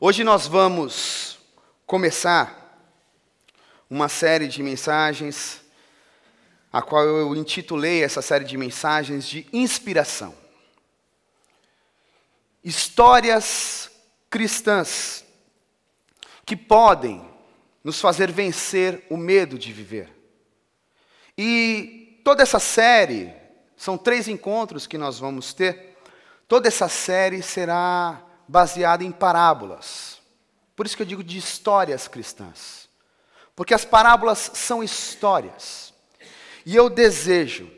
Hoje nós vamos começar uma série de mensagens, a qual eu intitulei essa série de mensagens de inspiração. Histórias cristãs que podem nos fazer vencer o medo de viver. E toda essa série, são 3 encontros que nós vamos ter, toda essa série será baseada em parábolas. Por isso que eu digo de histórias cristãs. Porque as parábolas são histórias. E eu desejo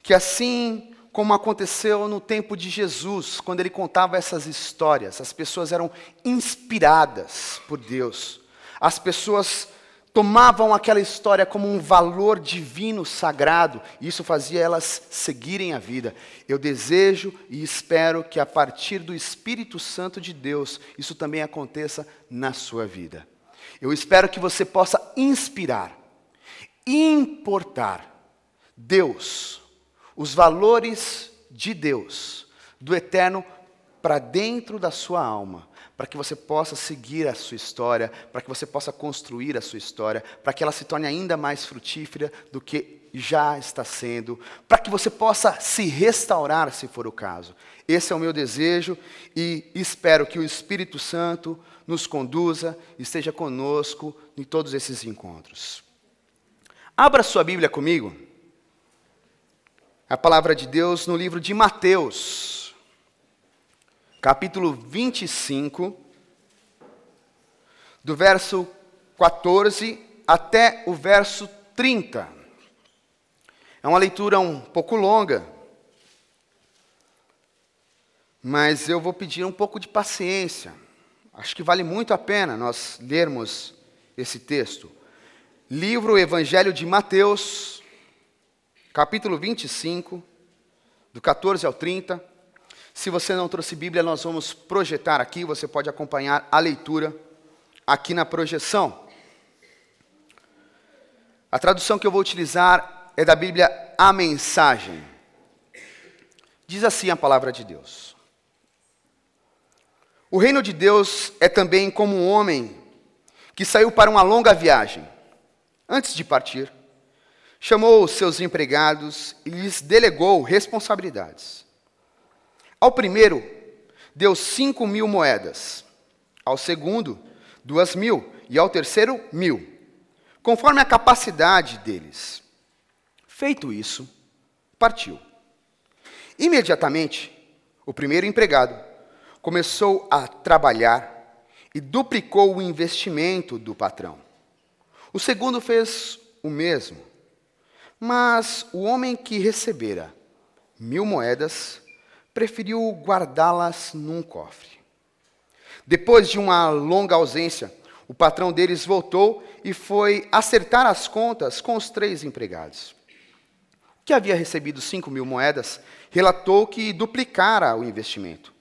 que assim como aconteceu no tempo de Jesus, quando ele contava essas histórias, as pessoas eram inspiradas por Deus. As pessoas tomavam aquela história como um valor divino, sagrado, e isso fazia elas seguirem a vida. Eu desejo e espero que a partir do Espírito Santo de Deus, isso também aconteça na sua vida. Eu espero que você possa inspirar, importar Deus, os valores de Deus, do eterno, para dentro da sua alma, para que você possa seguir a sua história, para que você possa construir a sua história, para que ela se torne ainda mais frutífera do que já está sendo, para que você possa se restaurar, se for o caso. Esse é o meu desejo e espero que o Espírito Santo nos conduza e esteja conosco em todos esses encontros. Abra sua Bíblia comigo, a palavra de Deus no livro de Mateus, capítulo 25, do verso 14 até o verso 30. É uma leitura um pouco longa, mas eu vou pedir um pouco de paciência. Acho que vale muito a pena nós lermos esse texto. Livro Evangelho de Mateus, capítulo 25, do 14 ao 30. Se você não trouxe Bíblia, nós vamos projetar aqui, você pode acompanhar a leitura aqui na projeção. A tradução que eu vou utilizar é da Bíblia A Mensagem. Diz assim a palavra de Deus. O reino de Deus é também como um homem que saiu para uma longa viagem. Antes de partir, chamou os seus empregados e lhes delegou responsabilidades. Ao primeiro, deu 5.000 moedas. Ao segundo, 2.000. E ao terceiro, 1.000. Conforme a capacidade deles. Feito isso, partiu. Imediatamente, o primeiro empregado começou a trabalhar e duplicou o investimento do patrão. O segundo fez o mesmo. Mas o homem que recebera 1.000 moedas preferiu guardá-las num cofre. Depois de uma longa ausência, o patrão deles voltou e foi acertar as contas com os 3 empregados. O que havia recebido 5.000 moedas, relatou que duplicara o investimento.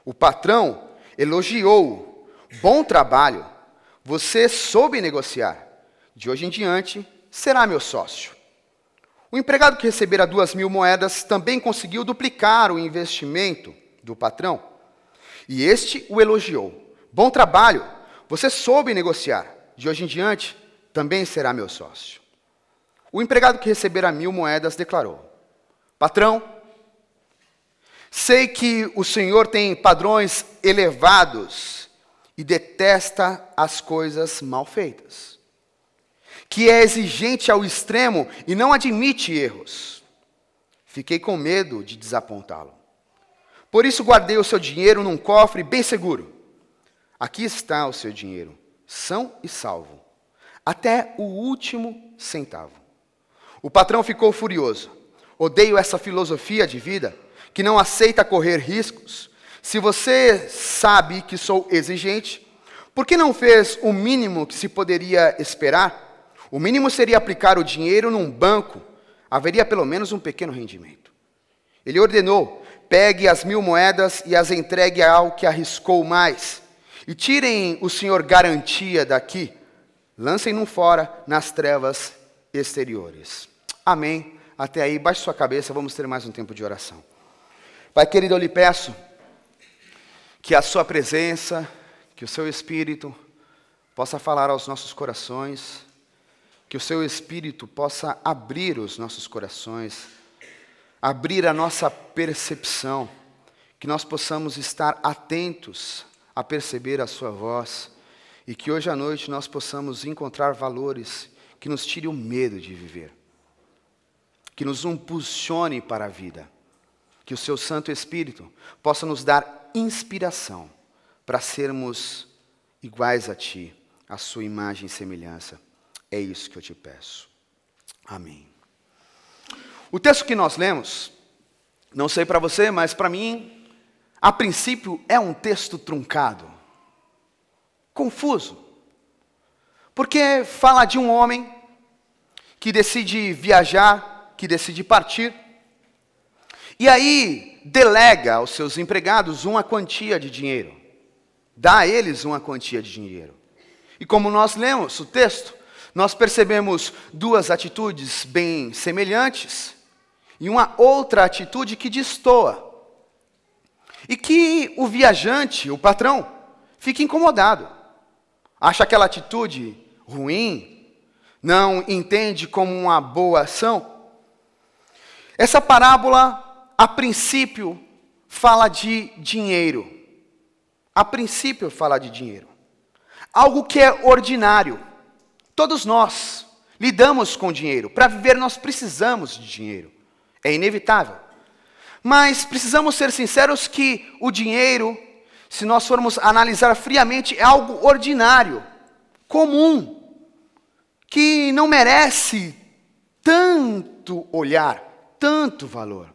O patrão elogiou: bom trabalho, você soube negociar. De hoje em diante, será meu sócio. O empregado que recebera 2.000 moedas também conseguiu duplicar o investimento do patrão. E este o elogiou. Bom trabalho, você soube negociar. De hoje em diante, também será meu sócio. O empregado que recebera 1.000 moedas declarou: patrão, sei que o senhor tem padrões elevados e detesta as coisas mal feitas, que é exigente ao extremo e não admite erros. Fiquei com medo de desapontá-lo. Por isso guardei o seu dinheiro num cofre bem seguro. Aqui está o seu dinheiro, são e salvo, até o último centavo. O patrão ficou furioso. Odeio essa filosofia de vida que não aceita correr riscos. Se você sabe que sou exigente, por que não fez o mínimo que se poderia esperar? O mínimo seria aplicar o dinheiro num banco. Haveria pelo menos um pequeno rendimento. Ele ordenou: pegue as 1.000 moedas e as entregue ao que arriscou mais. E tirem o senhor garantia daqui. Lancem-no fora nas trevas exteriores. Amém. Até aí, baixe sua cabeça, vamos ter mais um tempo de oração. Pai querido, eu lhe peço que a sua presença, que Que o seu Espírito possa falar aos nossos corações, que o seu Espírito possa abrir os nossos corações, abrir a nossa percepção, que nós possamos estar atentos a perceber a sua voz e que hoje à noite nós possamos encontrar valores que nos tirem o medo de viver, que nos impulsione para a vida, que o seu Santo Espírito possa nos dar inspiração para sermos iguais a Ti, a sua imagem e semelhança. É isso que eu te peço. Amém. O texto que nós lemos, não sei para você, mas para mim, a princípio é um texto truncado, confuso, porque fala de um homem que decide viajar, que decide partir, e aí delega aos seus empregados uma quantia de dinheiro, dá a eles uma quantia de dinheiro. E como nós lemos o texto, nós percebemos duas atitudes bem semelhantes e uma outra atitude que destoa. E que o viajante, o patrão, fica incomodado. Acha aquela atitude ruim, não entende como uma boa ação. Essa parábola, a princípio, fala de dinheiro. A princípio fala de dinheiro. Algo que é ordinário. Todos nós lidamos com dinheiro. Para viver nós precisamos de dinheiro. É inevitável. Mas precisamos ser sinceros que o dinheiro, se nós formos analisar friamente, é algo ordinário, comum, que não merece tanto olhar, tanto valor.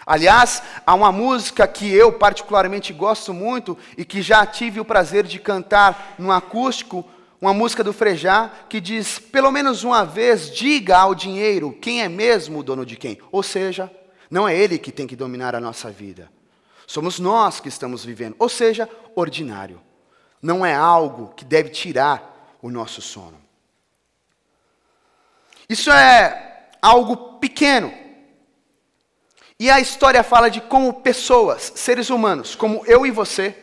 Aliás, há uma música que eu particularmente gosto muito e que já tive o prazer de cantar no acústico, uma música do Frejá, que diz, pelo menos uma vez, diga ao dinheiro quem é mesmo o dono de quem. Ou seja, não é ele que tem que dominar a nossa vida. Somos nós que estamos vivendo. Ou seja, ordinário. Não é algo que deve tirar o nosso sono. Isso é algo pequeno. E a história fala de como pessoas, seres humanos, como eu e você,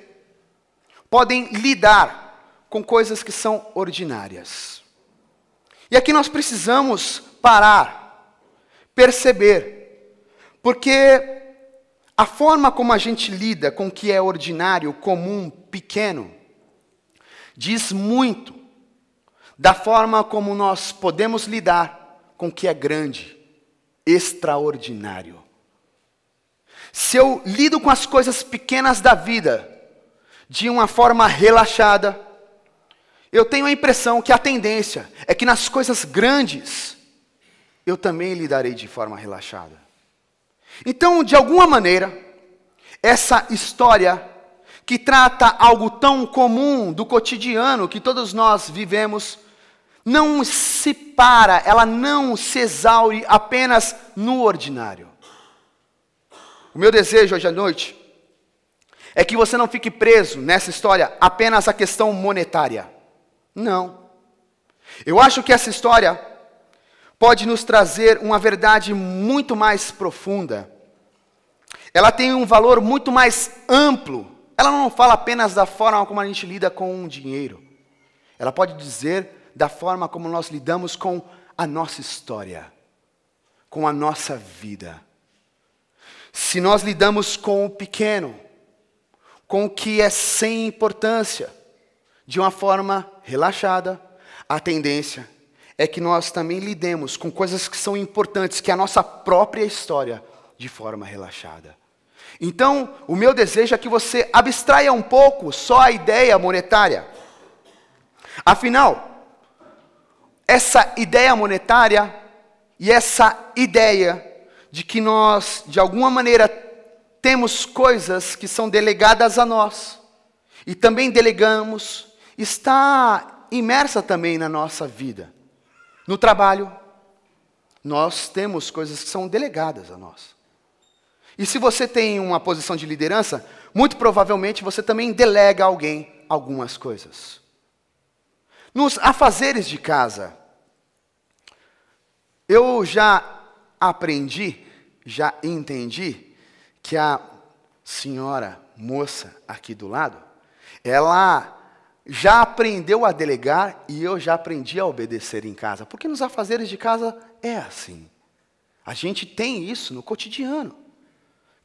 podem lidar com coisas que são ordinárias. E aqui nós precisamos parar, perceber, porque a forma como a gente lida com o que é ordinário, comum, pequeno, diz muito da forma como nós podemos lidar com o que é grande, extraordinário. Se eu lido com as coisas pequenas da vida de uma forma relaxada, eu tenho a impressão que a tendência é que nas coisas grandes eu também lidarei de forma relaxada. Então, de alguma maneira, essa história que trata algo tão comum do cotidiano que todos nós vivemos, não se para, ela não se exaure apenas no ordinário. O meu desejo hoje à noite é que você não fique preso nessa história apenas à questão monetária. Não. Eu acho que essa história pode nos trazer uma verdade muito mais profunda. Ela tem um valor muito mais amplo. Ela não fala apenas da forma como a gente lida com o dinheiro. Ela pode dizer da forma como nós lidamos com a nossa história, com a nossa vida. Se nós lidamos com o pequeno, com o que é sem importância, de uma forma relaxada, a tendência é que nós também lidemos com coisas que são importantes, que é a nossa própria história, de forma relaxada. Então, o meu desejo é que você abstraia um pouco só a ideia monetária. Afinal, essa ideia monetária e essa ideia de que nós, de alguma maneira, temos coisas que são delegadas a nós, e também delegamos, está imersa também na nossa vida. No trabalho, nós temos coisas que são delegadas a nós. E se você tem uma posição de liderança, muito provavelmente você também delega a alguém algumas coisas. Nos afazeres de casa, eu já aprendi, já entendi que a senhora moça aqui do lado, ela já aprendeu a delegar e eu já aprendi a obedecer em casa. Porque nos afazeres de casa é assim. A gente tem isso no cotidiano.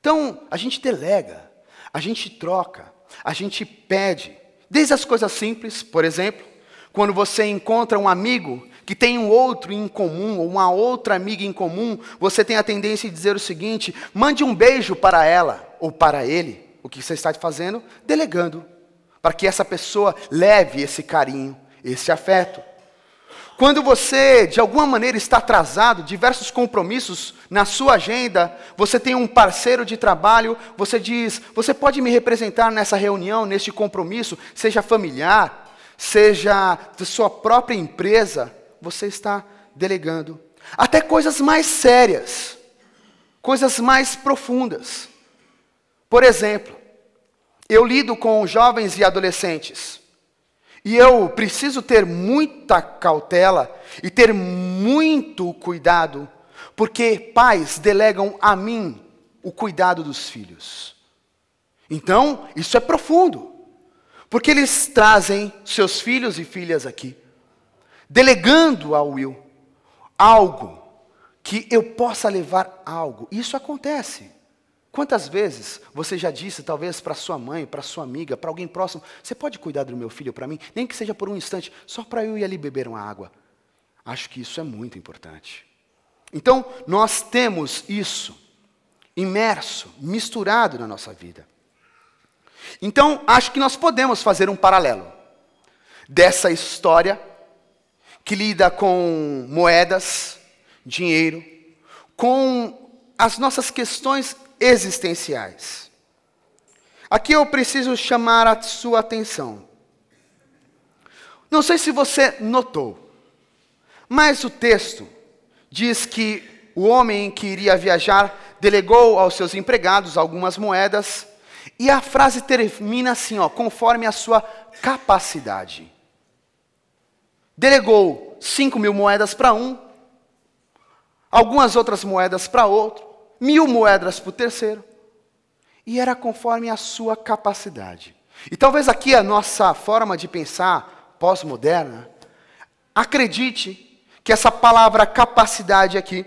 Então, a gente delega, a gente troca, a gente pede. Desde as coisas simples, por exemplo, quando você encontra um amigo que tem um outro em comum, ou uma outra amiga em comum, você tem a tendência de dizer o seguinte: mande um beijo para ela ou para ele. O que você está fazendo? Delegando, para que essa pessoa leve esse carinho, esse afeto. Quando você, de alguma maneira, está atrasado, diversos compromissos na sua agenda, você tem um parceiro de trabalho, você diz: você pode me representar nessa reunião, neste compromisso, seja familiar, seja da sua própria empresa, você está delegando. Até coisas mais sérias, coisas mais profundas. Por exemplo, eu lido com jovens e adolescentes. E eu preciso ter muita cautela e ter muito cuidado, porque pais delegam a mim o cuidado dos filhos. Então, isso é profundo, porque eles trazem seus filhos e filhas aqui, delegando ao Will algo, que eu possa levar algo. Isso acontece. Quantas vezes você já disse, talvez para sua mãe, para sua amiga, para alguém próximo: você pode cuidar do meu filho para mim? Nem que seja por um instante, só para eu ir ali beber uma água. Acho que isso é muito importante. Então, nós temos isso imerso, misturado na nossa vida. Então, acho que nós podemos fazer um paralelo dessa história que lida com moedas, dinheiro, com as nossas questões existenciais. Aqui eu preciso chamar a sua atenção. Não sei se você notou, mas o texto diz que o homem que iria viajar delegou aos seus empregados algumas moedas, e a frase termina assim, conforme a sua capacidade. Delegou 5.000 moedas para um, algumas outras moedas para outro, 1.000 moedas para o terceiro, e era conforme a sua capacidade. E talvez aqui a nossa forma de pensar pós-moderna, acredite que essa palavra capacidade aqui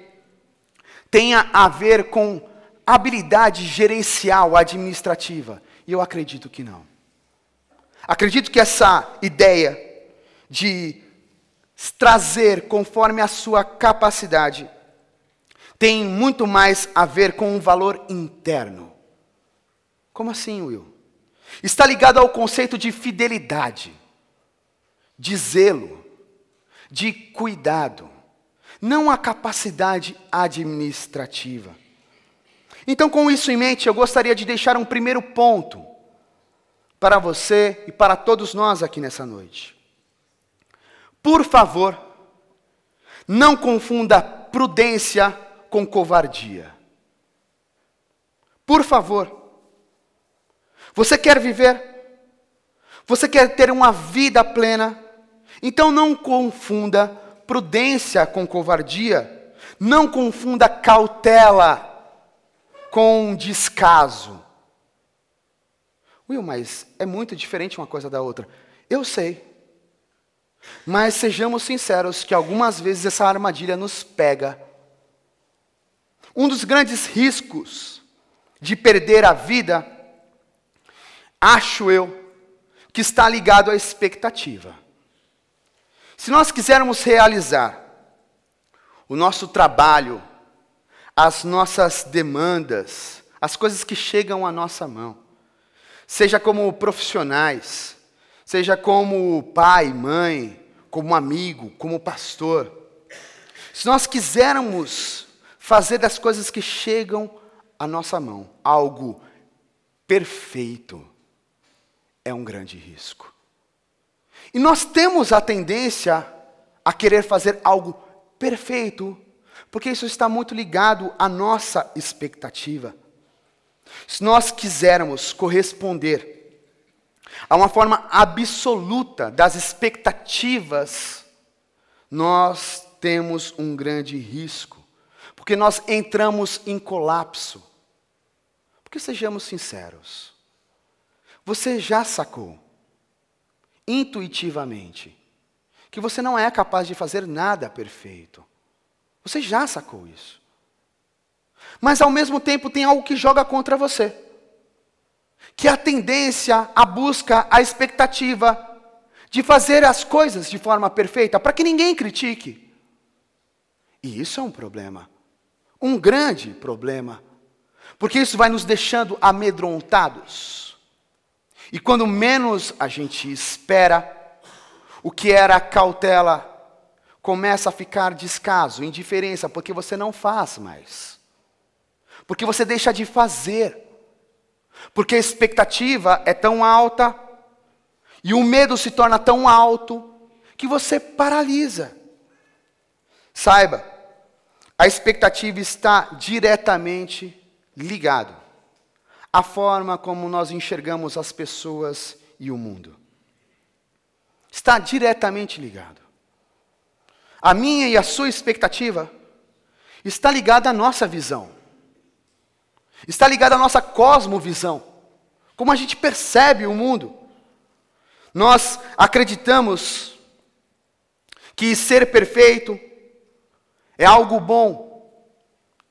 tenha a ver com habilidade gerencial, administrativa. E eu acredito que não. Acredito que essa ideia de trazer conforme a sua capacidade tem muito mais a ver com um valor interno. Como assim, Will? Está ligado ao conceito de fidelidade, de zelo, de cuidado, não a capacidade administrativa. Então, com isso em mente, eu gostaria de deixar um primeiro ponto para você e para todos nós aqui nessa noite. Por favor, não confunda prudência com covardia. Por favor. Você quer viver? Você quer ter uma vida plena? Então não confunda prudência com covardia. Não confunda cautela com descaso. Will, mas é muito diferente uma coisa da outra. Eu sei. Mas sejamos sinceros que algumas vezes essa armadilha nos pega. Um dos grandes riscos de perder a vida, acho eu, que está ligado à expectativa. Se nós quisermos realizar o nosso trabalho, as nossas demandas, as coisas que chegam à nossa mão, seja como profissionais, seja como pai, mãe, como amigo, como pastor, se nós quisermos fazer das coisas que chegam à nossa mão algo perfeito, é um grande risco. E nós temos a tendência a querer fazer algo perfeito, porque isso está muito ligado à nossa expectativa. Se nós quisermos corresponder a uma forma absoluta das expectativas, nós temos um grande risco, porque nós entramos em colapso. Porque sejamos sinceros, você já sacou intuitivamente, que você não é capaz de fazer nada perfeito. Você já sacou isso. Mas ao mesmo tempo tem algo que joga contra você. Que é a tendência, a busca, a expectativa de fazer as coisas de forma perfeita, para que ninguém critique. E isso é um problema. Um grande problema. Porque isso vai nos deixando amedrontados. E quando menos a gente espera, o que era cautela começa a ficar descaso, indiferença, porque você não faz mais. Porque você deixa de fazer. Porque a expectativa é tão alta e o medo se torna tão alto que você paralisa. Saiba, a expectativa está diretamente ligado à forma como nós enxergamos as pessoas e o mundo. Está diretamente ligado. A minha e a sua expectativa está ligada à nossa visão. Está ligada à nossa cosmovisão. Como a gente percebe o mundo. Nós acreditamos que ser perfeito é algo bom.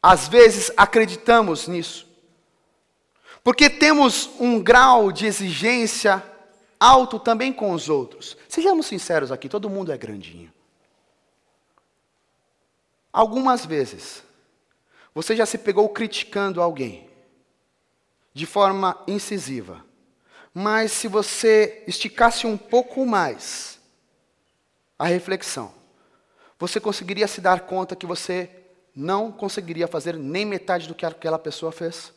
Às vezes acreditamos nisso. Porque temos um grau de exigência alto também com os outros. Sejamos sinceros aqui, todo mundo é grandinho. Algumas vezes, você já se pegou criticando alguém de forma incisiva. Mas se você esticasse um pouco mais a reflexão, você conseguiria se dar conta que você não conseguiria fazer nem metade do que aquela pessoa fez?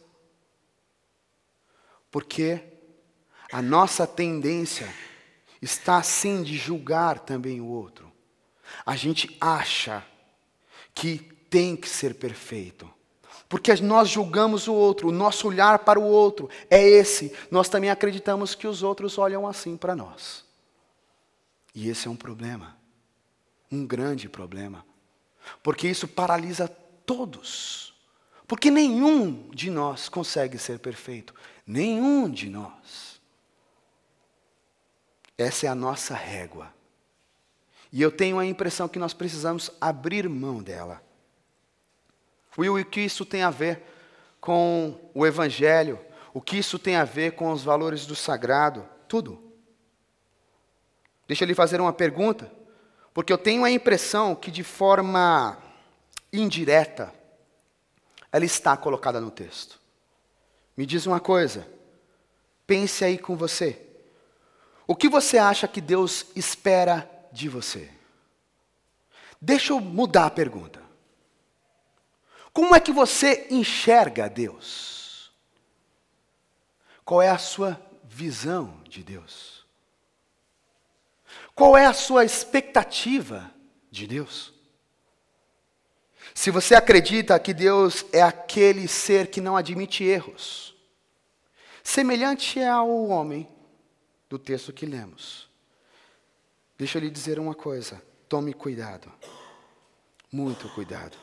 Porque a nossa tendência está sim de julgar também o outro. A gente acha que tem que ser perfeito. Porque nós julgamos o outro, o nosso olhar para o outro é esse. Nós também acreditamos que os outros olham assim para nós. E esse é um problema. Um grande problema. Porque isso paralisa todos. Porque nenhum de nós consegue ser perfeito. Nenhum de nós. Essa é a nossa régua. E eu tenho a impressão que nós precisamos abrir mão dela. Will, o que isso tem a ver com o Evangelho? O que isso tem a ver com os valores do sagrado? Tudo. Deixa eu lhe fazer uma pergunta, porque eu tenho a impressão que de forma indireta, ela está colocada no texto. Me diz uma coisa, pense aí com você. O que você acha que Deus espera de você? Deixa eu mudar a pergunta. Como é que você enxerga Deus? Qual é a sua visão de Deus? Qual é a sua expectativa de Deus? Se você acredita que Deus é aquele ser que não admite erros, semelhante ao homem do texto que lemos, deixa eu lhe dizer uma coisa, tome cuidado, muito cuidado.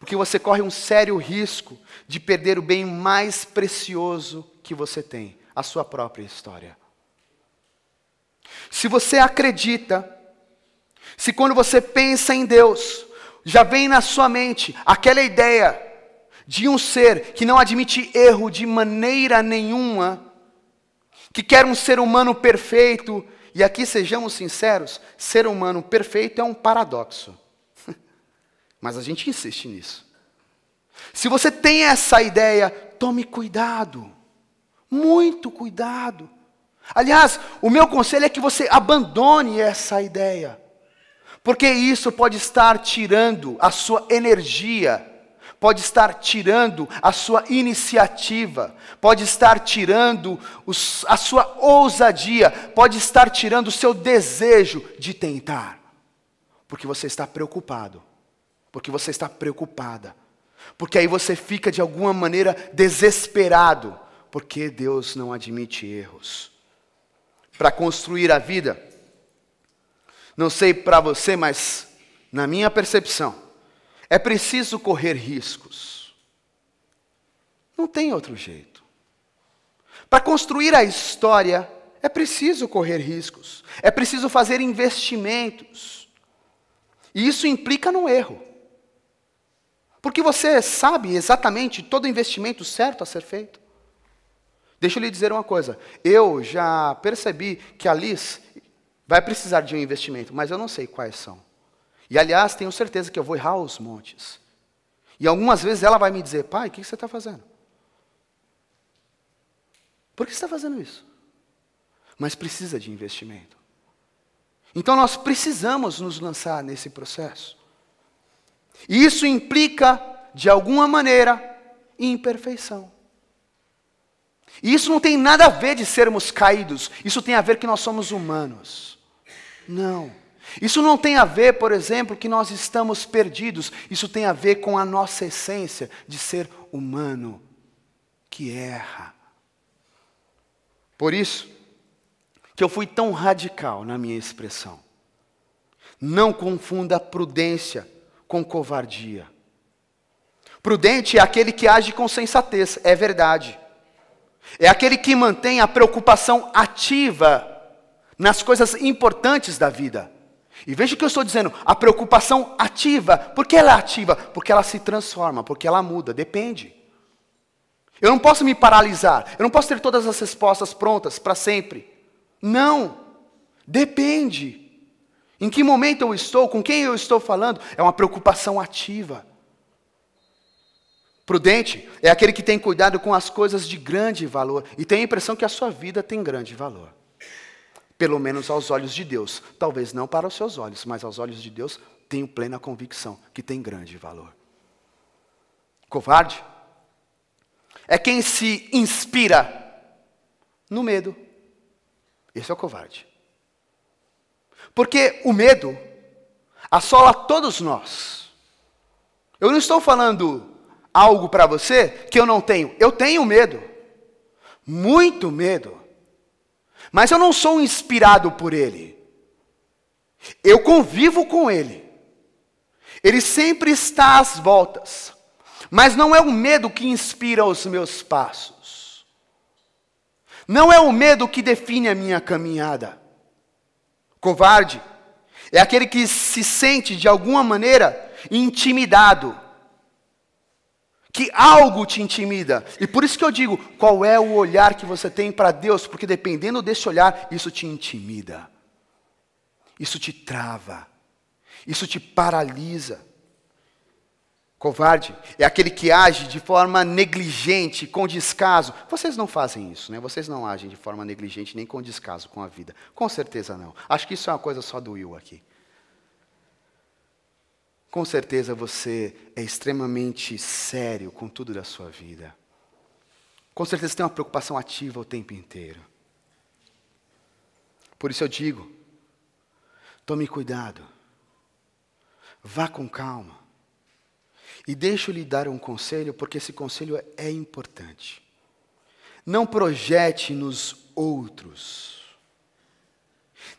Porque você corre um sério risco de perder o bem mais precioso que você tem, a sua própria história. Se você acredita, se quando você pensa em Deus, já vem na sua mente aquela ideia de um ser que não admite erro de maneira nenhuma, que quer um ser humano perfeito, e aqui sejamos sinceros, ser humano perfeito é um paradoxo. Mas a gente insiste nisso. Se você tem essa ideia, tome cuidado. Muito cuidado. Aliás, o meu conselho é que você abandone essa ideia. Porque isso pode estar tirando a sua energia, pode estar tirando a sua iniciativa, pode estar tirando a sua ousadia, pode estar tirando o seu desejo de tentar. Porque você está preocupado. Porque você está preocupada. Porque aí você fica de alguma maneira desesperado. Porque Deus não admite erros. Para construir a vida, não sei para você, mas na minha percepção, é preciso correr riscos. Não tem outro jeito. Para construir a história, é preciso correr riscos, é preciso fazer investimentos. E isso implica no erro. Porque você sabe exatamente todo o investimento certo a ser feito. Deixa eu lhe dizer uma coisa. Eu já percebi que a Liz vai precisar de um investimento, mas eu não sei quais são. E, aliás, tenho certeza que eu vou errar os montes. E algumas vezes ela vai me dizer, pai, o que você está fazendo? Por que você está fazendo isso? Mas precisa de investimento. Então nós precisamos nos lançar nesse processo. E isso implica, de alguma maneira, imperfeição. E isso não tem nada a ver de sermos caídos. Isso tem a ver que nós somos humanos. Não. Isso não tem a ver, por exemplo, que nós estamos perdidos. Isso tem a ver com a nossa essência de ser humano, que erra. Por isso que eu fui tão radical na minha expressão. Não confunda prudência com covardia. Prudente é aquele que age com sensatez, é verdade. É aquele que mantém a preocupação ativa nas coisas importantes da vida. E veja o que eu estou dizendo, a preocupação ativa. Por que ela é ativa? Porque ela se transforma, porque ela muda, depende. Eu não posso me paralisar, eu não posso ter todas as respostas prontas para sempre. Não, depende. Em que momento eu estou, com quem eu estou falando, é uma preocupação ativa. Prudente é aquele que tem cuidado com as coisas de grande valor e tem a impressão que a sua vida tem grande valor. Pelo menos aos olhos de Deus. Talvez não para os seus olhos, mas aos olhos de Deus tenho plena convicção que tem grande valor. Covarde é quem se inspira no medo. Esse é o covarde. Porque o medo assola todos nós. Eu não estou falando algo para você que eu não tenho. Eu tenho medo. Muito medo. Mas eu não sou inspirado por ele. Eu convivo com ele. Ele sempre está às voltas. Mas não é o medo que inspira os meus passos. Não é o medo que define a minha caminhada. Covarde é aquele que se sente, de alguma maneira, intimidado. Que algo te intimida. E por isso que eu digo, qual é o olhar que você tem para Deus? Porque dependendo desse olhar, isso te intimida. Isso te trava. Isso te paralisa. Covarde é aquele que age de forma negligente, com descaso. Vocês não fazem isso, né? Vocês não agem de forma negligente, nem com descaso com a vida. Com certeza não. Acho que isso é uma coisa só do Will aqui. Com certeza você é extremamente sério com tudo da sua vida. Com certeza tem uma preocupação ativa o tempo inteiro. Por isso eu digo, tome cuidado. Vá com calma. E deixa eu lhe dar um conselho, porque esse conselho é importante. Não projete nos outros,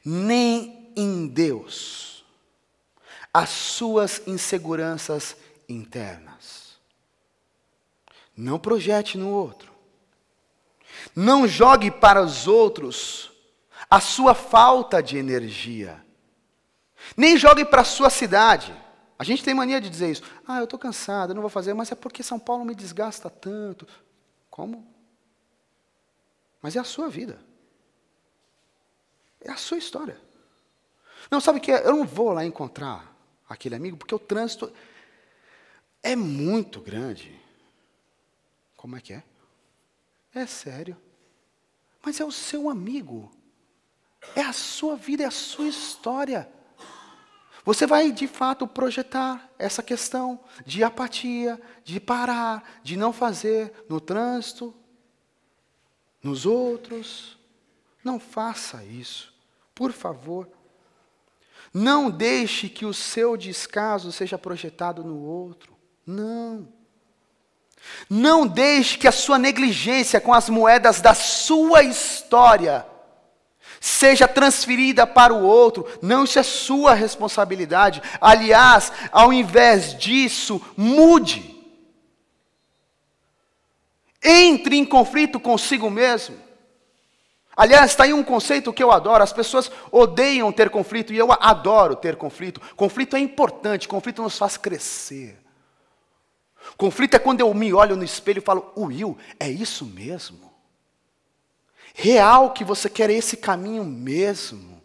nem em Deus, as suas inseguranças internas. Não projete no outro. Não jogue para os outros a sua falta de energia. Nem jogue para a sua cidade. A gente tem mania de dizer isso. Ah, eu estou cansado, eu não vou fazer, mas é porque São Paulo me desgasta tanto. Como? Mas é a sua vida. É a sua história. Não, sabe o que é? Eu não vou lá encontrar aquele amigo, porque o trânsito é muito grande. Como é que é? É sério. Mas é o seu amigo. É a sua vida, é a sua história. Você vai, de fato, projetar essa questão de apatia, de parar, de não fazer no trânsito, nos outros. Não faça isso, por favor. Não deixe que o seu descaso seja projetado no outro. Não. Não deixe que a sua negligência com as moedas da sua história seja transferida para o outro. Não, isso é sua responsabilidade. Aliás, ao invés disso, mude. Entre em conflito consigo mesmo. Aliás, está aí um conceito que eu adoro. As pessoas odeiam ter conflito e eu adoro ter conflito. Conflito é importante, conflito nos faz crescer. Conflito é quando eu me olho no espelho e falo, Will, é isso mesmo? Real que você quer esse caminho mesmo?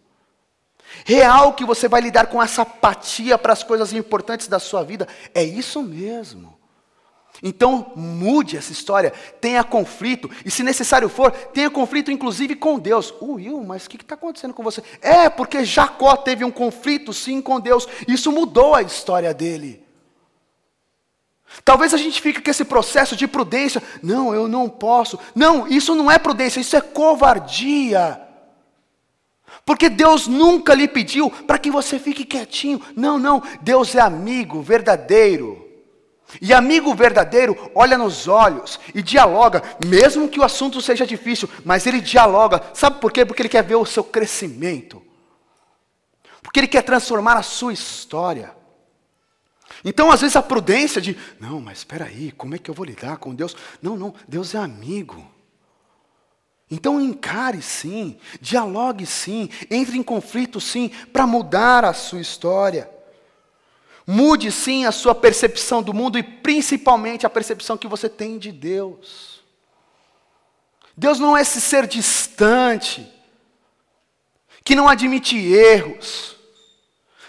Real que você vai lidar com essa apatia para as coisas importantes da sua vida? É isso mesmo. Então, mude essa história, tenha conflito, e se necessário for, tenha conflito inclusive com Deus. Will, mas o que está acontecendo com você? É, porque Jacó teve um conflito sim com Deus, isso mudou a história dele. Talvez a gente fique com esse processo de prudência, não, eu não posso. Não, isso não é prudência, isso é covardia. Porque Deus nunca lhe pediu para que você fique quietinho. Não, Deus é amigo verdadeiro. E amigo verdadeiro olha nos olhos e dialoga, mesmo que o assunto seja difícil, mas ele dialoga. Sabe por quê? Porque ele quer ver o seu crescimento. Porque ele quer transformar a sua história. Então, às vezes, a prudência de, não, mas espera aí, como é que eu vou lidar com Deus? Não, Deus é amigo. Então, encare sim, dialogue sim, entre em conflito sim, para mudar a sua história. Mude sim a sua percepção do mundo e principalmente a percepção que você tem de Deus. Deus não é esse ser distante, que não admite erros.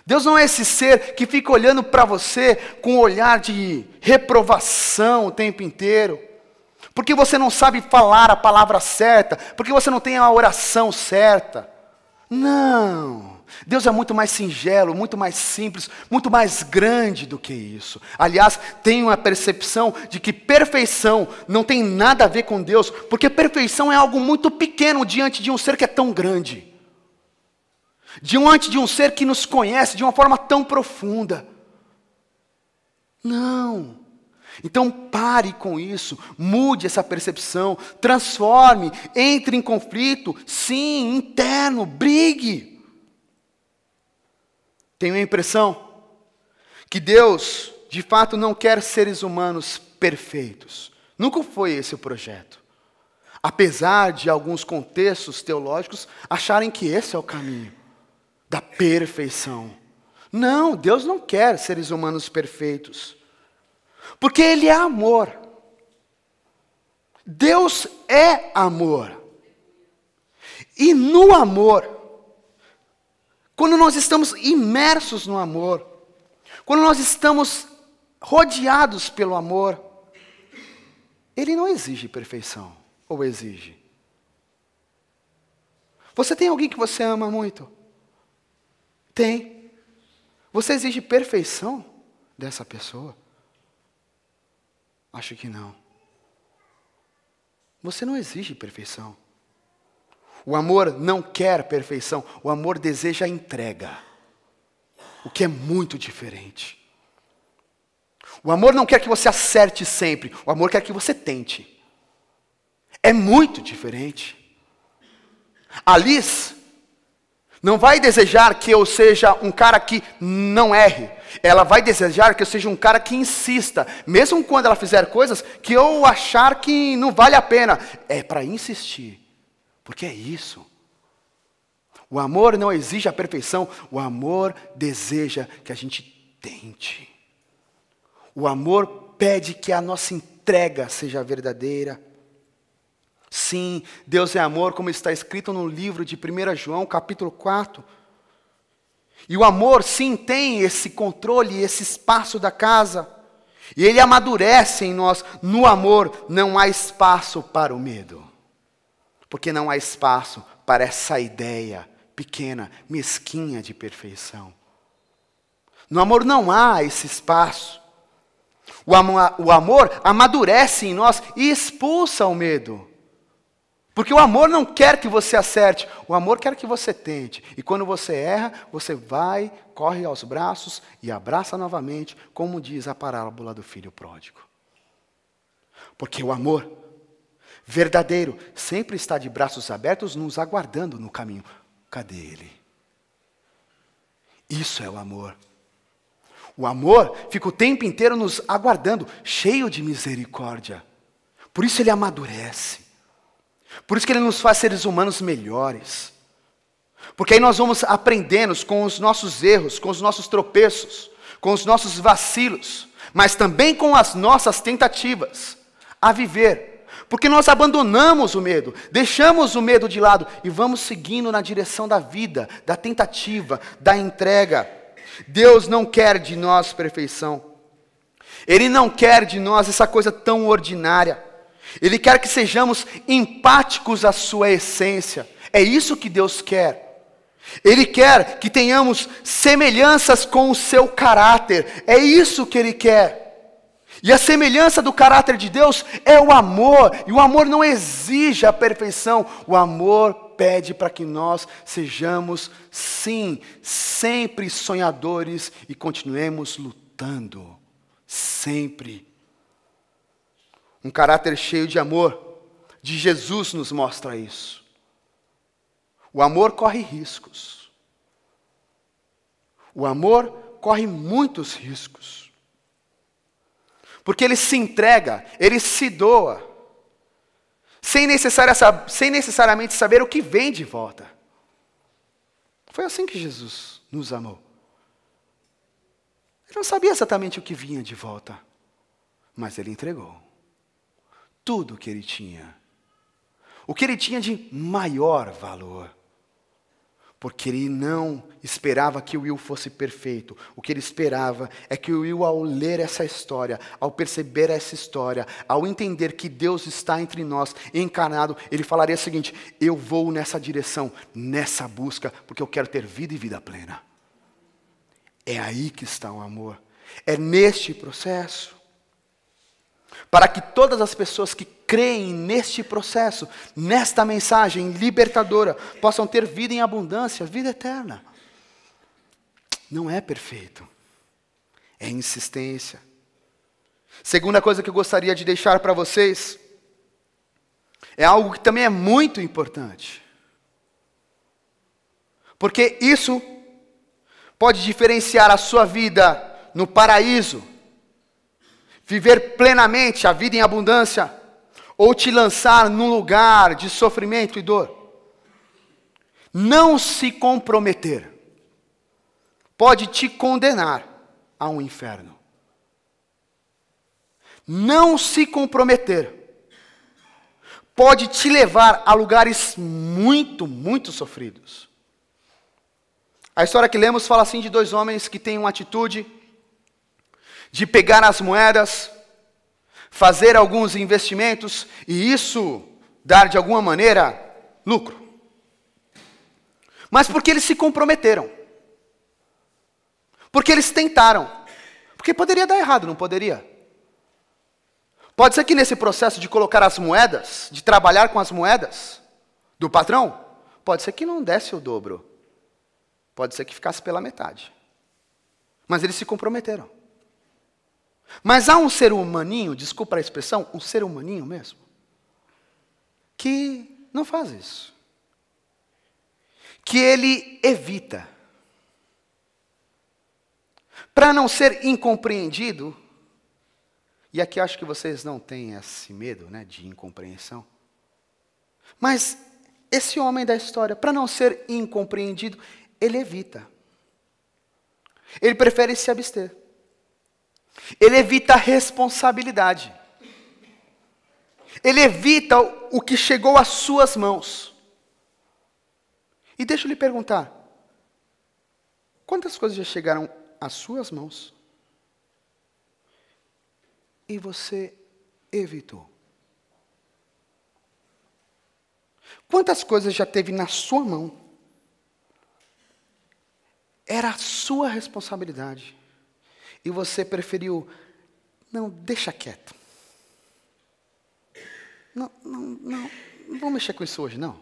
Deus não é esse ser que fica olhando para você com um olhar de reprovação o tempo inteiro. Porque você não sabe falar a palavra certa, porque você não tem a oração certa. Não. Deus é muito mais singelo, muito mais simples, muito mais grande do que isso. Aliás, tenho uma percepção de que perfeição não tem nada a ver com Deus, porque perfeição é algo muito pequeno diante de um ser que é tão grande. Diante de um ser que nos conhece de uma forma tão profunda. Não. Então pare com isso, mude essa percepção, transforme, entre em conflito, sim, interno, brigue. Tenho a impressão que Deus, de fato, não quer seres humanos perfeitos. Nunca foi esse o projeto. Apesar de alguns contextos teológicos acharem que esse é o caminho da perfeição. Não, Deus não quer seres humanos perfeitos. Porque Ele é amor. Deus é amor. E no amor, quando nós estamos imersos no amor, quando nós estamos rodeados pelo amor, Ele não exige perfeição, ou exige? Você tem alguém que você ama muito? Tem. Você exige perfeição dessa pessoa? Acho que não. Você não exige perfeição. O amor não quer perfeição, o amor deseja entrega. O que é muito diferente. O amor não quer que você acerte sempre, o amor quer que você tente. É muito diferente. A Liz não vai desejar que eu seja um cara que não erre. Ela vai desejar que eu seja um cara que insista. Mesmo quando ela fizer coisas que eu achar que não vale a pena. É para insistir. Porque é isso. O amor não exige a perfeição. O amor deseja que a gente tente. O amor pede que a nossa entrega seja verdadeira. Sim, Deus é amor, como está escrito no livro de 1 João, capítulo 4. E o amor, sim, tem esse controle, esse espaço da casa. E ele amadurece em nós. No amor não há espaço para o medo. Porque não há espaço para essa ideia pequena, mesquinha de perfeição. No amor não há esse espaço. O amor amadurece em nós e expulsa o medo. Porque o amor não quer que você acerte, o amor quer que você tente. E quando você erra, você vai, corre aos braços e abraça novamente, como diz a parábola do filho pródigo. Porque o amor verdadeiro sempre está de braços abertos, nos aguardando no caminho. Cadê ele? Isso é o amor. O amor fica o tempo inteiro nos aguardando, cheio de misericórdia. Por isso ele amadurece. Por isso que Ele nos faz seres humanos melhores. Porque aí nós vamos aprendendo com os nossos erros, com os nossos tropeços, com os nossos vacilos, mas também com as nossas tentativas a viver. Porque nós abandonamos o medo, deixamos o medo de lado e vamos seguindo na direção da vida, da tentativa, da entrega. Deus não quer de nós perfeição. Ele não quer de nós essa coisa tão ordinária. Ele quer que sejamos empáticos à sua essência. É isso que Deus quer. Ele quer que tenhamos semelhanças com o seu caráter. É isso que Ele quer. E a semelhança do caráter de Deus é o amor. E o amor não exige a perfeição. O amor pede para que nós sejamos, sim, sempre sonhadores e continuemos lutando. Sempre. Um caráter cheio de amor de Jesus nos mostra isso. O amor corre riscos. O amor corre muitos riscos. Porque ele se entrega, ele se doa, sem necessariamente saber o que vem de volta. Foi assim que Jesus nos amou. Ele não sabia exatamente o que vinha de volta, mas Ele entregou tudo o que Ele tinha. O que Ele tinha de maior valor. Porque Ele não esperava que o Will fosse perfeito. O que Ele esperava é que o Will, ao ler essa história, ao perceber essa história, ao entender que Deus está entre nós, encarnado, ele falaria o seguinte: eu vou nessa direção, nessa busca, porque eu quero ter vida e vida plena. É aí que está o amor. É neste processo. Para que todas as pessoas que creem neste processo, nesta mensagem libertadora, possam ter vida em abundância, vida eterna. Não é perfeito. É insistência. Segunda coisa que eu gostaria de deixar para vocês, é algo que também é muito importante. Porque isso pode diferenciar a sua vida no paraíso, viver plenamente a vida em abundância, ou te lançar num lugar de sofrimento e dor. Não se comprometer pode te condenar a um inferno. Não se comprometer pode te levar a lugares muito, muito sofridos. A história que lemos fala assim de dois homens que têm uma atitude de pegar as moedas, fazer alguns investimentos e isso dar de alguma maneira lucro. Mas porque eles se comprometeram. Porque eles tentaram. Porque poderia dar errado, não poderia? Pode ser que nesse processo de colocar as moedas, de trabalhar com as moedas do patrão, pode ser que não desse o dobro. Pode ser que ficasse pela metade. Mas eles se comprometeram. Mas há um ser humaninho, desculpa a expressão, um ser humaninho mesmo, que não faz isso. Que ele evita. Para não ser incompreendido, e aqui acho que vocês não têm esse medo, né, de incompreensão, mas esse homem da história, para não ser incompreendido, ele evita. Ele prefere se abster. Ele evita a responsabilidade. Ele evita o que chegou às suas mãos. E deixa eu lhe perguntar, quantas coisas já chegaram às suas mãos e você evitou? Quantas coisas já teve na sua mão? Era a sua responsabilidade. E você preferiu, não, deixa quieto. Não vamos mexer com isso hoje, não.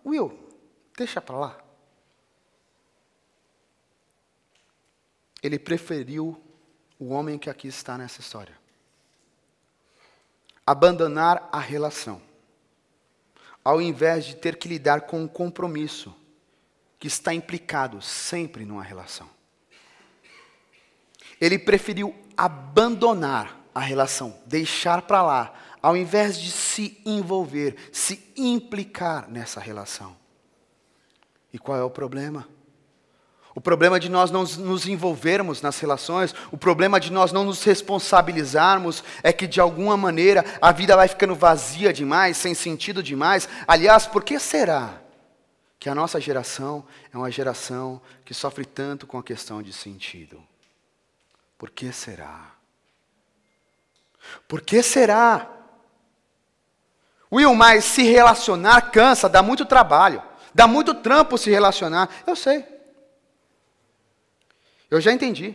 Will, deixa para lá. Ele preferiu o homem que aqui está nessa história. Abandonar a relação. Ao invés de ter que lidar com um compromisso que está implicado sempre numa relação. Ele preferiu abandonar a relação, deixar para lá ao invés de se envolver, se implicar nessa relação. E qual é o problema? O problema de nós não nos envolvermos nas relações, o problema de nós não nos responsabilizarmos é que de alguma maneira a vida vai ficando vazia demais, sem sentido demais. Aliás, por que será que a nossa geração é uma geração que sofre tanto com a questão de sentido? Por que será? Por que será? Will, mas se relacionar cansa, dá muito trabalho, dá muito trampo se relacionar. Eu sei. Eu já entendi.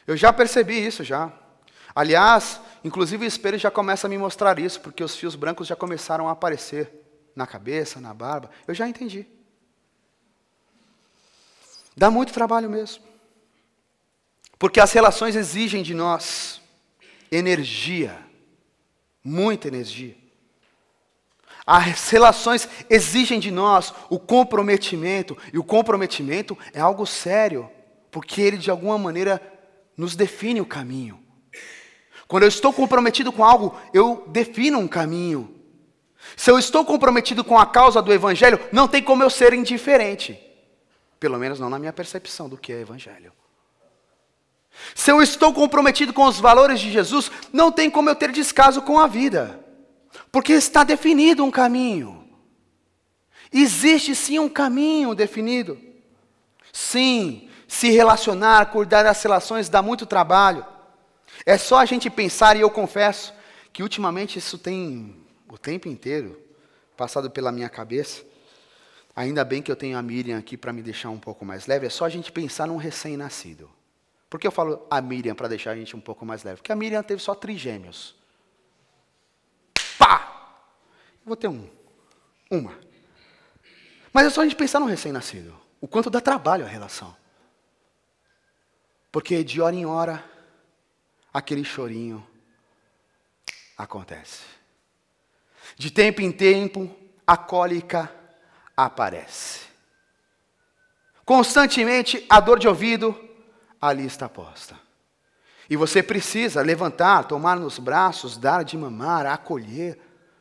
Eu já percebi isso já. Aliás, inclusive o espelho já começa a me mostrar isso, porque os fios brancos já começaram a aparecer na cabeça, na barba. Eu já entendi. Dá muito trabalho mesmo. Porque as relações exigem de nós energia, muita energia. As relações exigem de nós o comprometimento, e o comprometimento é algo sério, porque ele de alguma maneira nos define o caminho. Quando eu estou comprometido com algo, eu defino um caminho. Se eu estou comprometido com a causa do Evangelho, não tem como eu ser indiferente. Pelo menos não na minha percepção do que é Evangelho. Se eu estou comprometido com os valores de Jesus, não tem como eu ter descaso com a vida. Porque está definido um caminho. Existe sim um caminho definido. Sim, se relacionar, cuidar das relações dá muito trabalho. É só a gente pensar, e eu confesso que ultimamente isso tem o tempo inteiro passado pela minha cabeça. Ainda bem que eu tenho a Miriam aqui para me deixar um pouco mais leve. É só a gente pensar num recém-nascido. Por que eu falo a Miriam para deixar a gente um pouco mais leve? Porque a Miriam teve só trigêmeos. Pá! Vou ter uma. Mas é só a gente pensar no recém-nascido. O quanto dá trabalho a relação. Porque de hora em hora, aquele chorinho acontece. De tempo em tempo, a cólica aparece. Constantemente, a dor de ouvido ali está posta. E você precisa levantar, tomar nos braços, dar de mamar, acolher,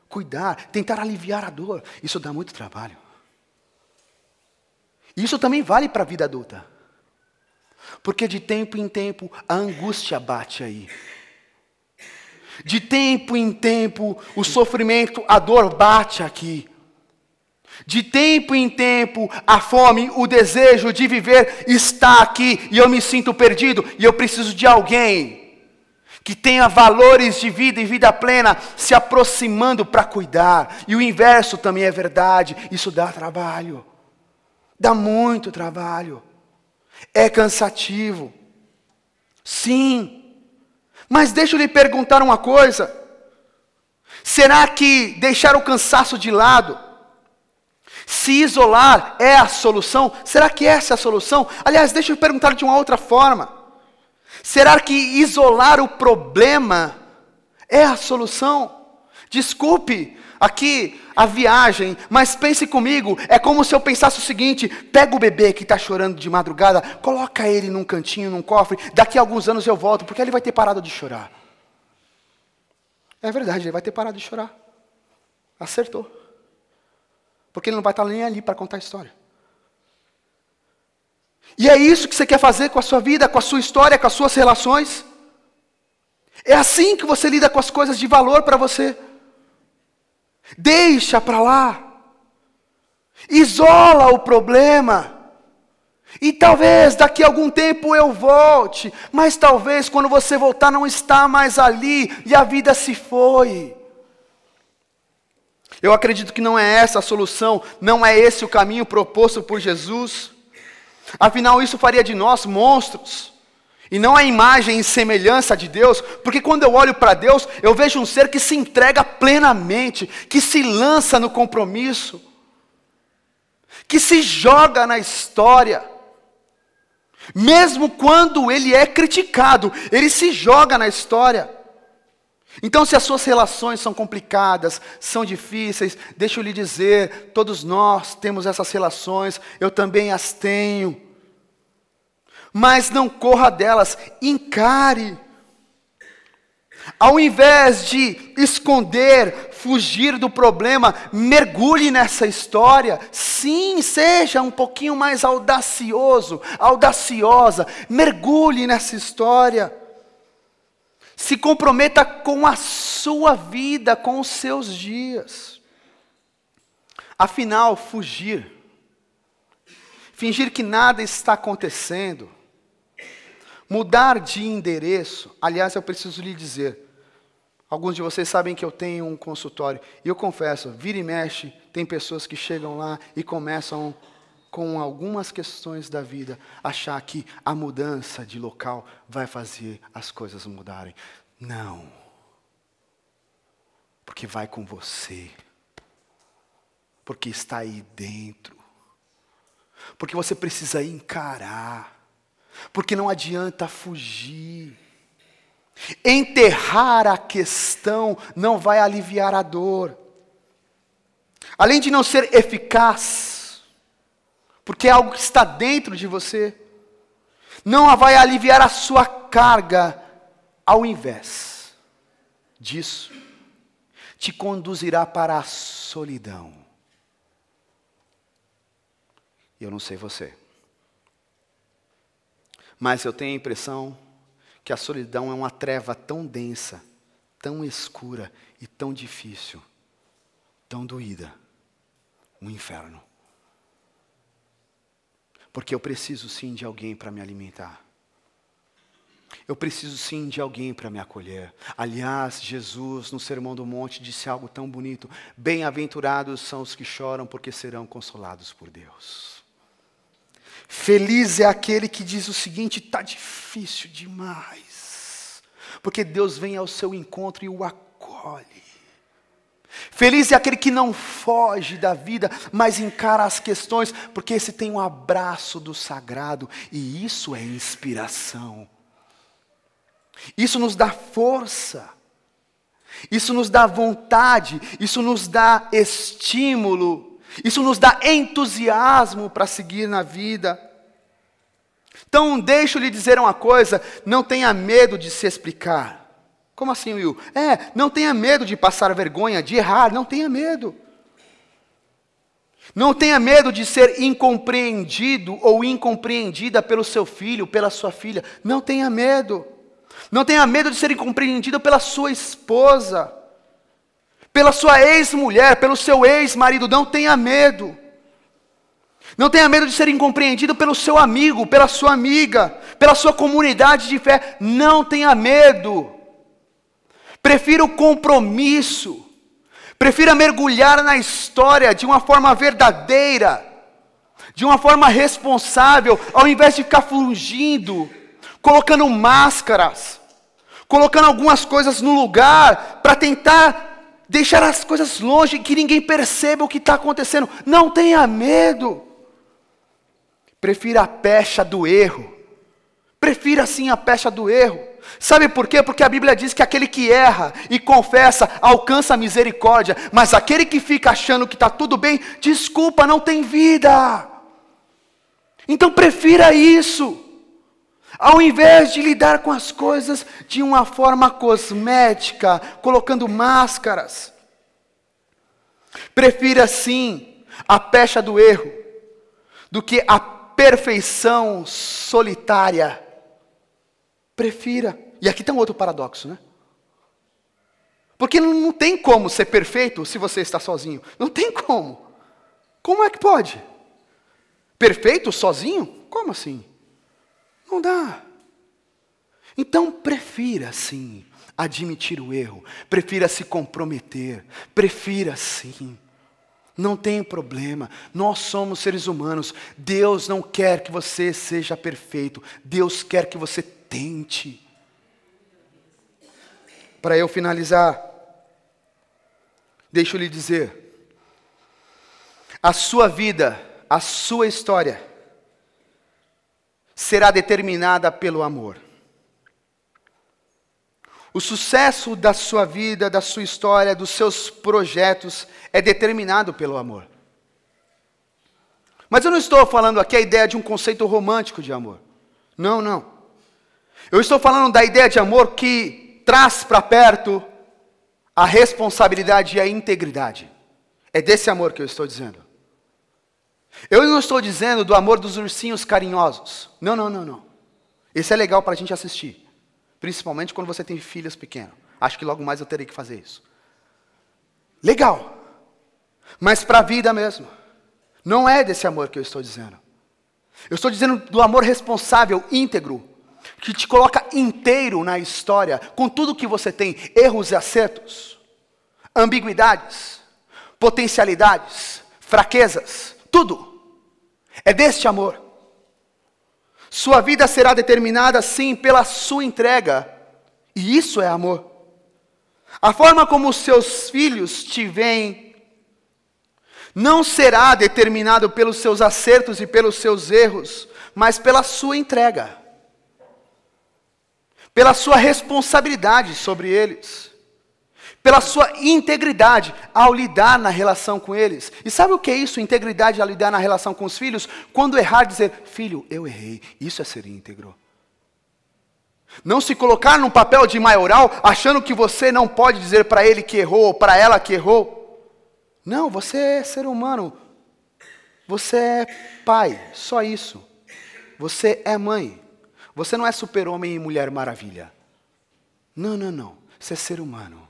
cuidar, tentar aliviar a dor. Isso dá muito trabalho. Isso também vale para a vida adulta. Porque de tempo em tempo a angústia bate aí. De tempo em tempo o sofrimento, a dor bate aqui. De tempo em tempo a fome, o desejo de viver está aqui. E eu me sinto perdido e eu preciso de alguém que tenha valores de vida e vida plena se aproximando para cuidar. E o inverso também é verdade. Isso dá trabalho. Dá muito trabalho. É cansativo. Sim. Mas deixa eu lhe perguntar uma coisa. Será que deixar o cansaço de lado, se isolar é a solução? Será que essa é a solução? Aliás, deixa eu perguntar de uma outra forma. Será que isolar o problema é a solução? Desculpe aqui a viagem, mas pense comigo, é como se eu pensasse o seguinte: pega o bebê que está chorando de madrugada, coloca ele num cantinho, num cofre, daqui a alguns anos eu volto, porque ele vai ter parado de chorar. É verdade, ele vai ter parado de chorar. Acertou. Porque ele não vai estar nem ali para contar a história. E é isso que você quer fazer com a sua vida, com a sua história, com as suas relações? É assim que você lida com as coisas de valor para você? Deixa para lá. Isola o problema. E talvez daqui a algum tempo eu volte. Mas talvez quando você voltar não está mais ali. E a vida se foi. Eu acredito que não é essa a solução. Não é esse o caminho proposto por Jesus. Afinal, isso faria de nós monstros. E não a imagem e semelhança de Deus, porque quando eu olho para Deus, eu vejo um ser que se entrega plenamente, que se lança no compromisso, que se joga na história. Mesmo quando ele é criticado, ele se joga na história. Então, se as suas relações são complicadas, são difíceis, deixa eu lhe dizer, todos nós temos essas relações, eu também as tenho. Mas não corra delas, encare. Ao invés de esconder, fugir do problema, mergulhe nessa história. Sim, seja um pouquinho mais audacioso, audaciosa. Mergulhe nessa história. Se comprometa com a sua vida, com os seus dias. Afinal, fingir que nada está acontecendo, mudar de endereço. Aliás, eu preciso lhe dizer, alguns de vocês sabem que eu tenho um consultório, e eu confesso, vira e mexe, tem pessoas que chegam lá e começam, com algumas questões da vida, achar que a mudança de local vai fazer as coisas mudarem. Não. Porque vai com você. Porque está aí dentro. Porque você precisa encarar. Porque não adianta fugir. Enterrar a questão não vai aliviar a dor. Além de não ser eficaz, porque é algo que está dentro de você, não vai aliviar a sua carga. Ao invés disso, te conduzirá para a solidão. Eu não sei você, mas eu tenho a impressão que a solidão é uma treva tão densa, tão escura e tão difícil, tão doída, um inferno. Porque eu preciso sim de alguém para me alimentar. Eu preciso sim de alguém para me acolher. Aliás, Jesus no Sermão do Monte disse algo tão bonito. Bem-aventurados são os que choram porque serão consolados por Deus. Feliz é aquele que diz o seguinte: está difícil demais. Porque Deus vem ao seu encontro e o acolhe. Feliz é aquele que não foge da vida, mas encara as questões, porque esse tem um abraço do sagrado, e isso é inspiração. Isso nos dá força, isso nos dá vontade, isso nos dá estímulo, isso nos dá entusiasmo para seguir na vida. Então, deixa eu lhe dizer uma coisa, não tenha medo de se explicar. Como assim, Will? Não tenha medo de passar vergonha, de errar, não tenha medo. Não tenha medo de ser incompreendido ou incompreendida pelo seu filho, pela sua filha, não tenha medo. Não tenha medo de ser incompreendido pela sua esposa, pela sua ex-mulher, pelo seu ex-marido, não tenha medo. Não tenha medo de ser incompreendido pelo seu amigo, pela sua amiga, pela sua comunidade de fé, não tenha medo. Prefira o compromisso, prefira mergulhar na história de uma forma verdadeira, de uma forma responsável, ao invés de ficar fugindo, colocando máscaras, colocando algumas coisas no lugar, para tentar deixar as coisas longe, que ninguém perceba o que está acontecendo. Não tenha medo. Prefira a pecha do erro. Prefira sim a pecha do erro. Sabe por quê? Porque a Bíblia diz que aquele que erra e confessa alcança a misericórdia, mas aquele que fica achando que está tudo bem, desculpa, não tem vida. Então prefira isso. Ao invés de lidar com as coisas de uma forma cosmética, colocando máscaras. Prefira sim a pecha do erro, do que a perfeição solitária. Prefira. E aqui tem um outro paradoxo, né? Porque não tem como ser perfeito se você está sozinho. Não tem como. Como é que pode? Perfeito sozinho? Como assim? Não dá. Então prefira sim admitir o erro, prefira se comprometer, prefira sim. Não tem problema, nós somos seres humanos, Deus não quer que você seja perfeito, Deus quer que você tente. Para eu finalizar, deixa eu lhe dizer, a sua vida, a sua história, será determinada pelo amor. O sucesso da sua vida, da sua história, dos seus projetos é determinado pelo amor. Mas eu não estou falando aqui a ideia de um conceito romântico de amor. Não, não. Eu estou falando da ideia de amor que traz para perto a responsabilidade e a integridade. É desse amor que eu estou dizendo. Eu não estou dizendo do amor dos ursinhos carinhosos. Não, não, não, não. Esse é legal para a gente assistir. Principalmente quando você tem filhos pequenos. Acho que logo mais eu terei que fazer isso. Legal. Mas para a vida mesmo. Não é desse amor que eu estou dizendo. Eu estou dizendo do amor responsável, íntegro, que te coloca inteiro na história, com tudo que você tem, erros e acertos, ambiguidades, potencialidades, fraquezas, tudo. É deste amor. Sua vida será determinada, sim, pela sua entrega. E isso é amor. A forma como os seus filhos te veem não será determinado pelos seus acertos e pelos seus erros, mas pela sua entrega. Pela sua responsabilidade sobre eles. Pela sua integridade ao lidar na relação com eles. E sabe o que é isso, integridade ao lidar na relação com os filhos? Quando errar, dizer, filho, eu errei. Isso é ser íntegro. Não se colocar num papel de maioral, achando que você não pode dizer para ele que errou, ou para ela que errou. Não, você é ser humano. Você é pai, só isso. Você é mãe. Você não é super-homem e mulher maravilha. Não, não, não. Você é ser humano.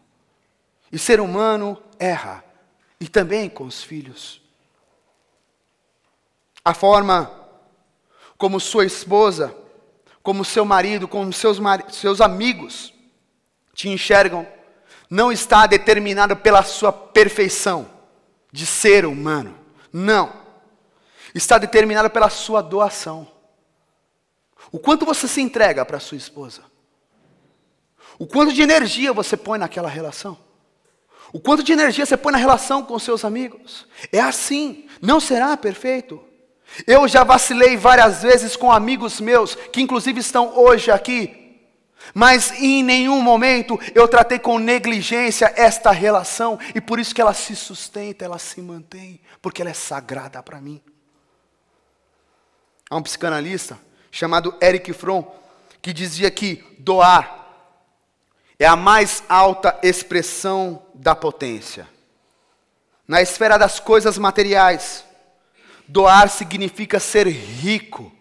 E ser humano erra. E também com os filhos. A forma como sua esposa, como seu marido, como seus amigos te enxergam, não está determinado pela sua perfeição de ser humano. Não. Está determinado pela sua doação. O quanto você se entrega para sua esposa. O quanto de energia você põe naquela relação. O quanto de energia você põe na relação com seus amigos. É assim. Não será perfeito. Eu já vacilei várias vezes com amigos meus, que inclusive estão hoje aqui. Mas em nenhum momento eu tratei com negligência esta relação. E por isso que ela se sustenta, ela se mantém. Porque ela é sagrada para mim. Há um psicanalista chamado Erich Fromm, que dizia que doar é a mais alta expressão da potência. Na esfera das coisas materiais, doar significa ser rico.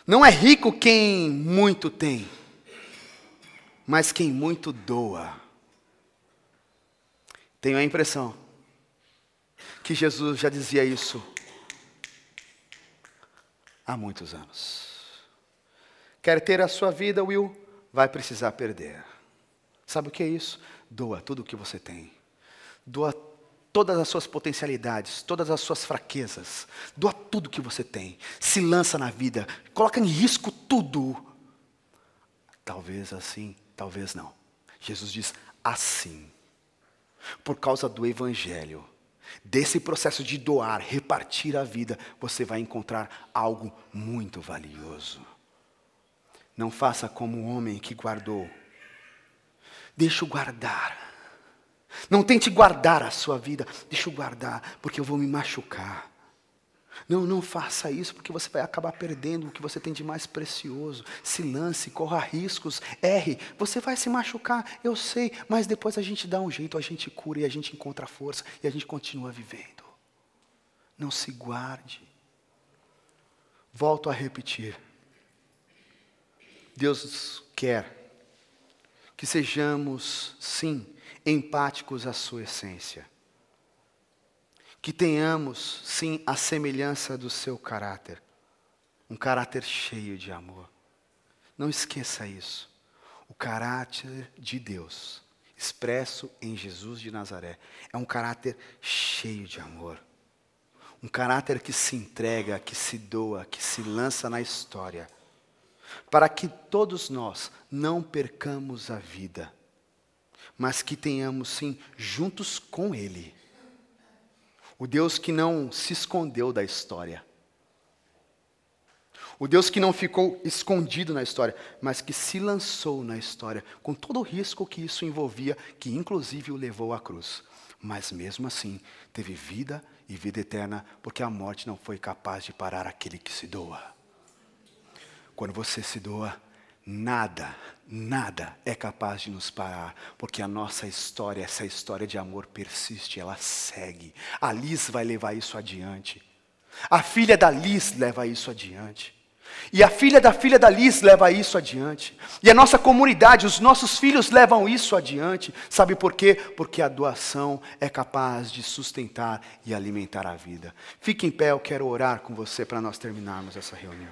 Não é rico quem muito tem, mas quem muito doa. Tenho a impressão que Jesus já dizia isso há muitos anos. Quer ter a sua vida, Will? Vai precisar perder. Sabe o que é isso? Doa tudo o que você tem. Doa todas as suas potencialidades, todas as suas fraquezas. Doa tudo o que você tem. Se lança na vida. Coloca em risco tudo. Talvez assim, talvez não. Jesus diz assim. Por causa do Evangelho. Desse processo de doar, repartir a vida, você vai encontrar algo muito valioso. Não faça como o homem que guardou. Deixa eu guardar. Não tente guardar a sua vida. Deixa eu guardar, porque eu vou me machucar. Não faça isso, porque você vai acabar perdendo o que você tem de mais precioso. Se lance, corra riscos, erre. Você vai se machucar, eu sei, mas depois a gente dá um jeito, a gente cura e a gente encontra força e a gente continua vivendo. Não se guarde. Volto a repetir. Deus quer que sejamos, sim, empáticos à sua essência. Que tenhamos, sim, a semelhança do seu caráter. Um caráter cheio de amor. Não esqueça isso. O caráter de Deus, expresso em Jesus de Nazaré, é um caráter cheio de amor. Um caráter que se entrega, que se doa, que se lança na história. Para que todos nós não percamos a vida, mas que tenhamos, sim, juntos com Ele. O Deus que não se escondeu da história. O Deus que não ficou escondido na história, mas que se lançou na história, com todo o risco que isso envolvia, que inclusive o levou à cruz. Mas mesmo assim, teve vida e vida eterna, porque a morte não foi capaz de parar aquele que se doa. Quando você se doa, nada é capaz de nos parar, porque a nossa história, essa história de amor persiste, ela segue. A Liz vai levar isso adiante. A filha da Liz leva isso adiante. E a filha da Liz leva isso adiante. E a nossa comunidade, os nossos filhos levam isso adiante. Sabe por quê? Porque a doação é capaz de sustentar e alimentar a vida. Fique em pé, eu quero orar com você para nós terminarmos essa reunião.